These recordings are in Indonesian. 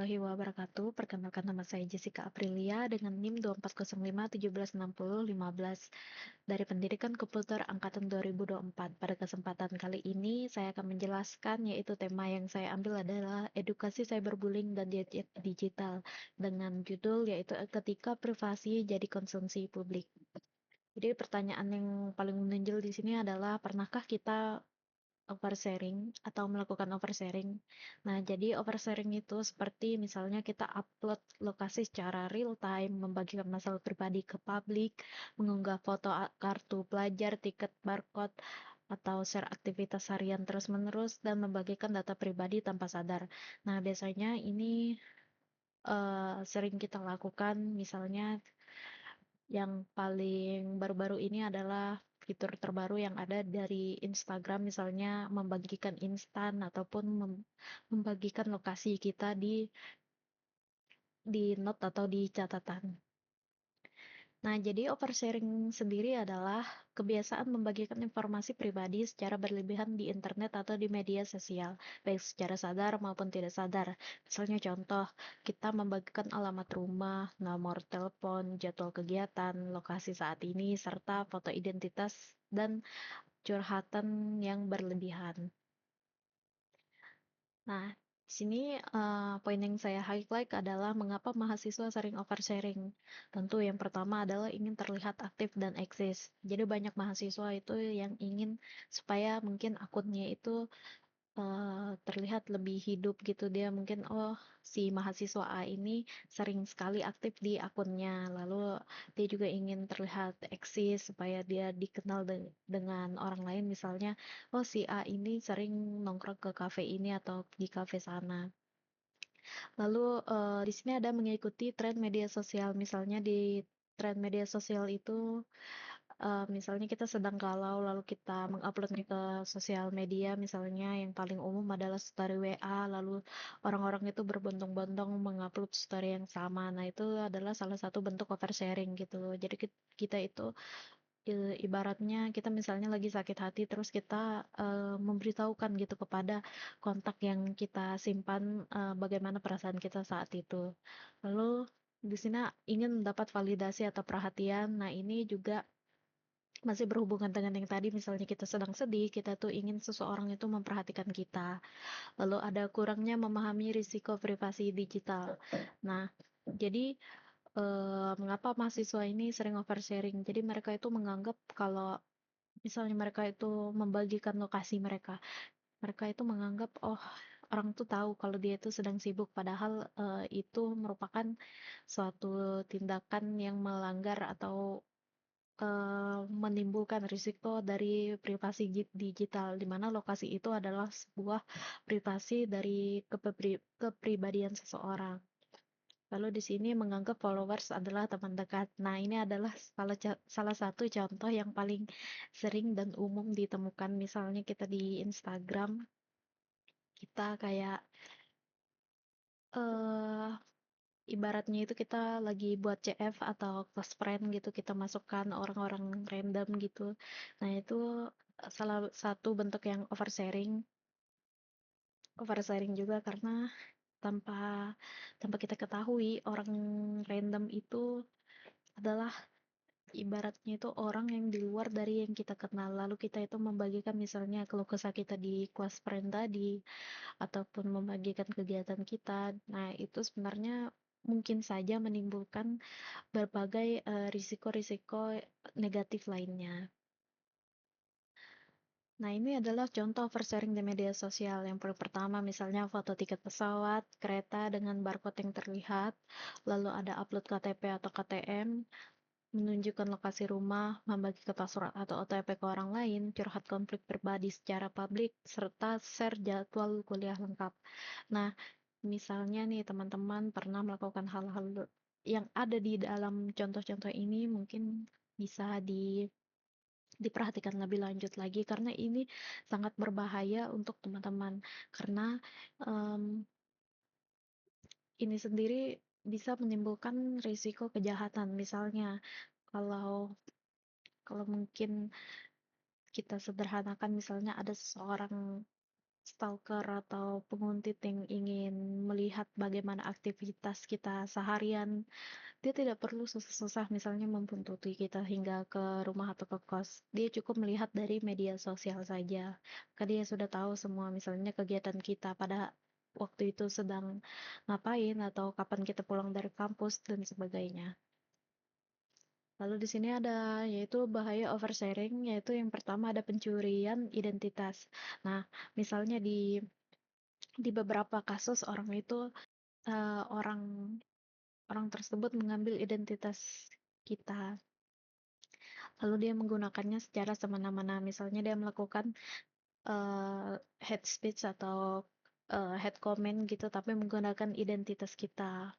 warahmatullahi wabarakatuh. Perkenalkan nama saya Jessica Aprilia dengan NIM 2405 176015 dari Pendidikan Komputer Angkatan 2024. Pada kesempatan kali ini saya akan menjelaskan yaitu tema yang saya ambil adalah edukasi cyberbullying dan digital dengan judul yaitu ketika privasi jadi konsumsi publik. Jadi pertanyaan yang paling menonjol di sini adalah pernahkah kita oversharing atau melakukan oversharing. Nah, jadi oversharing itu seperti misalnya kita upload lokasi secara real time, membagikan masalah pribadi ke publik, mengunggah foto kartu pelajar, tiket barcode, atau share aktivitas harian terus-menerus dan membagikan data pribadi tanpa sadar. Nah, biasanya ini sering kita lakukan, misalnya yang paling baru-baru ini adalah fitur terbaru yang ada dari Instagram, misalnya membagikan instan ataupun membagikan lokasi kita di note atau di catatan. Nah, jadi oversharing sendiri adalah kebiasaan membagikan informasi pribadi secara berlebihan di internet atau di media sosial, baik secara sadar maupun tidak sadar. Misalnya contoh, kita membagikan alamat rumah, nomor telepon, jadwal kegiatan, lokasi saat ini, serta foto identitas dan curhatan yang berlebihan. Nah, di sini poin yang saya highlight adalah mengapa mahasiswa sering oversharing. Tentu yang pertama adalah ingin terlihat aktif dan eksis. Jadi banyak mahasiswa itu yang ingin supaya mungkin akunnya itu terlihat lebih hidup gitu. Dia mungkin, oh si mahasiswa A ini sering sekali aktif di akunnya, lalu dia juga ingin terlihat eksis supaya dia dikenal dengan orang lain, misalnya oh si A ini sering nongkrong ke kafe ini atau di kafe sana. Lalu di sini ada mengikuti tren media sosial, misalnya di tren media sosial itu misalnya kita sedang galau lalu kita menguploadnya ke sosial media, misalnya yang paling umum adalah story WA, lalu orang-orang itu berbondong-bondong mengupload story yang sama. Nah, itu adalah salah satu bentuk oversharing gitu. Jadi kita itu ibaratnya kita misalnya lagi sakit hati terus kita memberitahukan gitu kepada kontak yang kita simpan bagaimana perasaan kita saat itu. Lalu di sini ingin mendapat validasi atau perhatian. Nah, ini juga masih berhubungan dengan yang tadi, misalnya kita sedang sedih, kita tuh ingin seseorang itu memperhatikan kita. Lalu ada kurangnya memahami risiko privasi digital. Nah, jadi mengapa mahasiswa ini sering oversharing? Jadi mereka itu menganggap kalau misalnya mereka itu membagikan lokasi mereka, mereka itu menganggap oh orang tuh tahu kalau dia itu sedang sibuk, padahal itu merupakan suatu tindakan yang melanggar atau menimbulkan risiko dari privasi digital, di mana lokasi itu adalah sebuah privasi dari kepribadian seseorang. Lalu di sini menganggap followers adalah teman dekat. Nah, ini adalah salah satu contoh yang paling sering dan umum ditemukan. Misalnya kita di Instagram, kita kayak eh ibaratnya itu kita lagi buat CF atau close friend gitu, kita masukkan orang-orang random gitu. Nah, itu salah satu bentuk yang oversharing. Oversharing juga karena tanpa tanpa kita ketahui orang random itu adalah ibaratnya itu orang yang di luar dari yang kita kenal. Lalu kita itu membagikan misalnya keluh kesah kita di close friend tadi ataupun membagikan kegiatan kita. Nah, itu sebenarnya mungkin saja menimbulkan berbagai risiko-risiko negatif lainnya. Nah, ini adalah contoh oversharing di media sosial. Yang pertama, misalnya foto tiket pesawat, kereta dengan barcode yang terlihat, lalu ada upload KTP atau KTM, menunjukkan lokasi rumah, membagikan password atau OTP ke orang lain, curhat konflik pribadi secara publik, serta share jadwal kuliah lengkap. Nah, misalnya nih teman-teman pernah melakukan hal-hal yang ada di dalam contoh-contoh ini, mungkin bisa diperhatikan lebih lanjut lagi karena ini sangat berbahaya untuk teman-teman, karena em, ini sendiri bisa menimbulkan risiko kejahatan. Misalnya kalau kalau mungkin kita sederhanakan, misalnya ada seseorang stalker atau penguntit yang ingin melihat bagaimana aktivitas kita seharian, dia tidak perlu susah-susah misalnya membuntuti kita hingga ke rumah atau ke kos. Dia cukup melihat dari media sosial saja. Maka dia sudah tahu semua misalnya kegiatan kita pada waktu itu sedang ngapain atau kapan kita pulang dari kampus dan sebagainya. Lalu di sini ada yaitu bahaya oversharing, yaitu yang pertama ada pencurian identitas. Nah, misalnya di beberapa kasus orang itu orang orang tersebut mengambil identitas kita, lalu dia menggunakannya secara semena-mena. Misalnya dia melakukan hate speech atau hate comment gitu, tapi menggunakan identitas kita.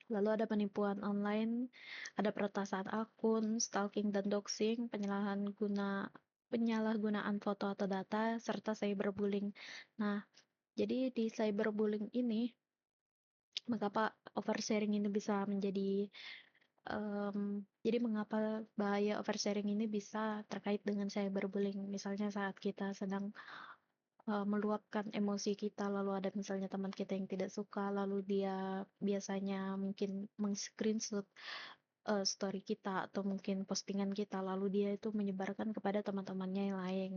Lalu ada penipuan online, ada peretasan akun, stalking dan doxing, penyalahgunaan foto atau data, serta cyberbullying. Nah, jadi di cyberbullying ini, mengapa oversharing ini bisa menjadi jadi mengapa bahaya oversharing ini bisa terkait dengan cyberbullying? Misalnya saat kita sedang meluapkan emosi kita, lalu ada misalnya teman kita yang tidak suka, lalu dia biasanya mungkin meng-screenshot story kita atau mungkin postingan kita, lalu dia itu menyebarkan kepada teman-temannya yang lain.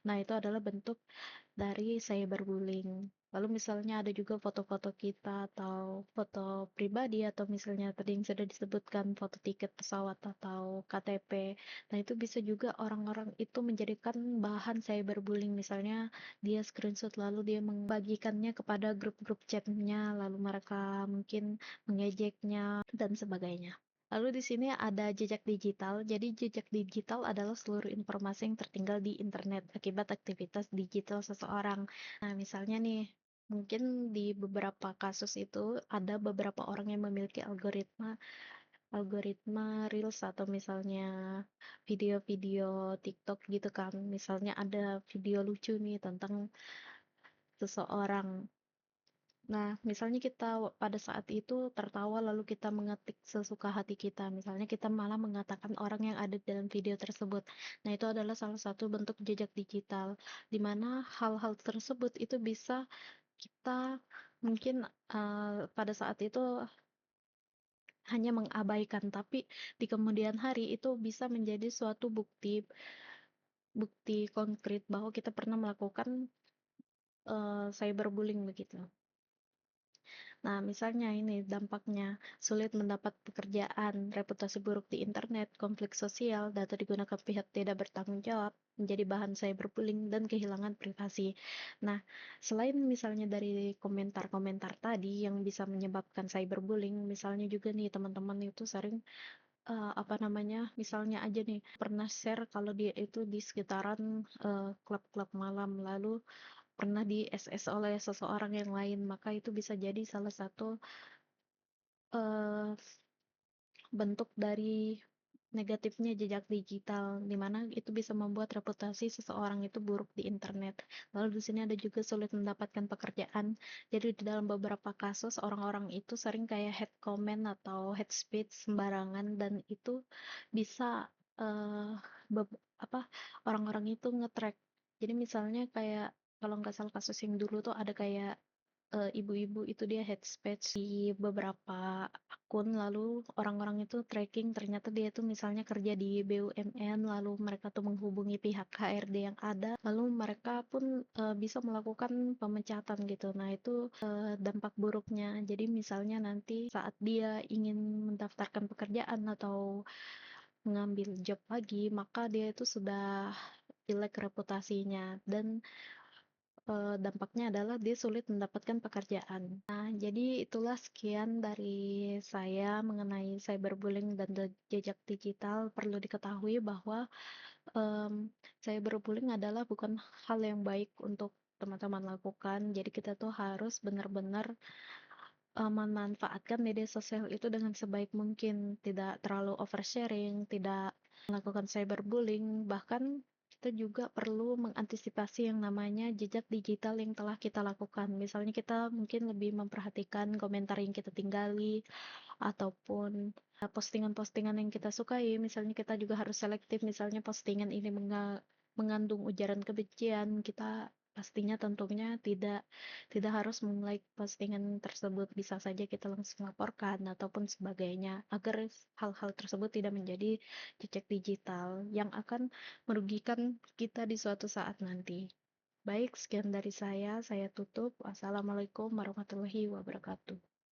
Nah, itu adalah bentuk dari cyberbullying. Lalu misalnya ada juga foto-foto kita atau foto pribadi atau misalnya tadi yang sudah disebutkan foto tiket pesawat atau KTP. Nah, itu bisa juga orang-orang itu menjadikan bahan cyberbullying. Misalnya dia screenshot lalu dia membagikannya kepada grup-grup chatnya, lalu mereka mungkin mengejeknya dan sebagainya. Lalu di sini ada jejak digital. Jadi jejak digital adalah seluruh informasi yang tertinggal di internet akibat aktivitas digital seseorang. Nah, misalnya nih, mungkin di beberapa kasus itu ada beberapa orang yang memiliki algoritma algoritma Reels atau misalnya video-video TikTok gitu kan. Misalnya ada video lucu nih tentang seseorang. Nah, misalnya kita pada saat itu tertawa lalu kita mengetik sesuka hati kita. Misalnya kita malah mengatakan orang yang ada dalam video tersebut. Nah, itu adalah salah satu bentuk jejak digital, di mana hal-hal tersebut itu bisa kita mungkin pada saat itu hanya mengabaikan, tapi di kemudian hari itu bisa menjadi suatu bukti bukti konkret bahwa kita pernah melakukan cyberbullying begitu. Nah, misalnya ini dampaknya sulit mendapat pekerjaan, reputasi buruk di internet, konflik sosial, data digunakan pihak tidak bertanggung jawab, menjadi bahan cyberbullying, dan kehilangan privasi. Nah, selain misalnya dari komentar-komentar tadi yang bisa menyebabkan cyberbullying, misalnya juga nih teman-teman itu sering apa namanya, misalnya aja nih pernah share kalau dia itu di sekitaran klub-klub malam, lalu pernah di SS oleh seseorang yang lain, maka itu bisa jadi salah satu eh, bentuk dari negatifnya jejak digital, di mana itu bisa membuat reputasi seseorang itu buruk di internet. Lalu di sini ada juga sulit mendapatkan pekerjaan. Jadi di dalam beberapa kasus orang-orang itu sering kayak head comment atau head speech sembarangan dan itu bisa eh, apa orang-orang itu nge-track. Jadi misalnya kayak kalau nggak salah kasus yang dulu tuh ada kayak ibu-ibu itu dia head speech di beberapa akun, lalu orang-orang itu tracking ternyata dia tuh misalnya kerja di BUMN, lalu mereka tuh menghubungi pihak HRD yang ada, lalu mereka pun bisa melakukan pemecatan gitu. Nah, itu dampak buruknya. Jadi misalnya nanti saat dia ingin mendaftarkan pekerjaan atau mengambil job lagi, maka dia itu sudah jelek reputasinya dan dampaknya adalah dia sulit mendapatkan pekerjaan. Nah, jadi itulah sekian dari saya mengenai cyberbullying dan jejak digital. Perlu diketahui bahwa em, cyberbullying adalah bukan hal yang baik untuk teman-teman lakukan. Jadi kita tuh harus benar-benar memanfaatkan media sosial itu dengan sebaik mungkin, tidak terlalu oversharing, tidak melakukan cyberbullying, bahkan kita juga perlu mengantisipasi yang namanya jejak digital yang telah kita lakukan. Misalnya kita mungkin lebih memperhatikan komentar yang kita tinggali ataupun postingan-postingan yang kita sukai. Misalnya kita juga harus selektif, misalnya postingan ini mengandung ujaran kebencian, kita pastinya tentunya tidak harus memulai postingan tersebut, bisa saja kita langsung laporkan ataupun sebagainya, agar hal-hal tersebut tidak menjadi jejak digital yang akan merugikan kita di suatu saat nanti. Baik, sekian dari saya tutup. Wassalamualaikum warahmatullahi wabarakatuh.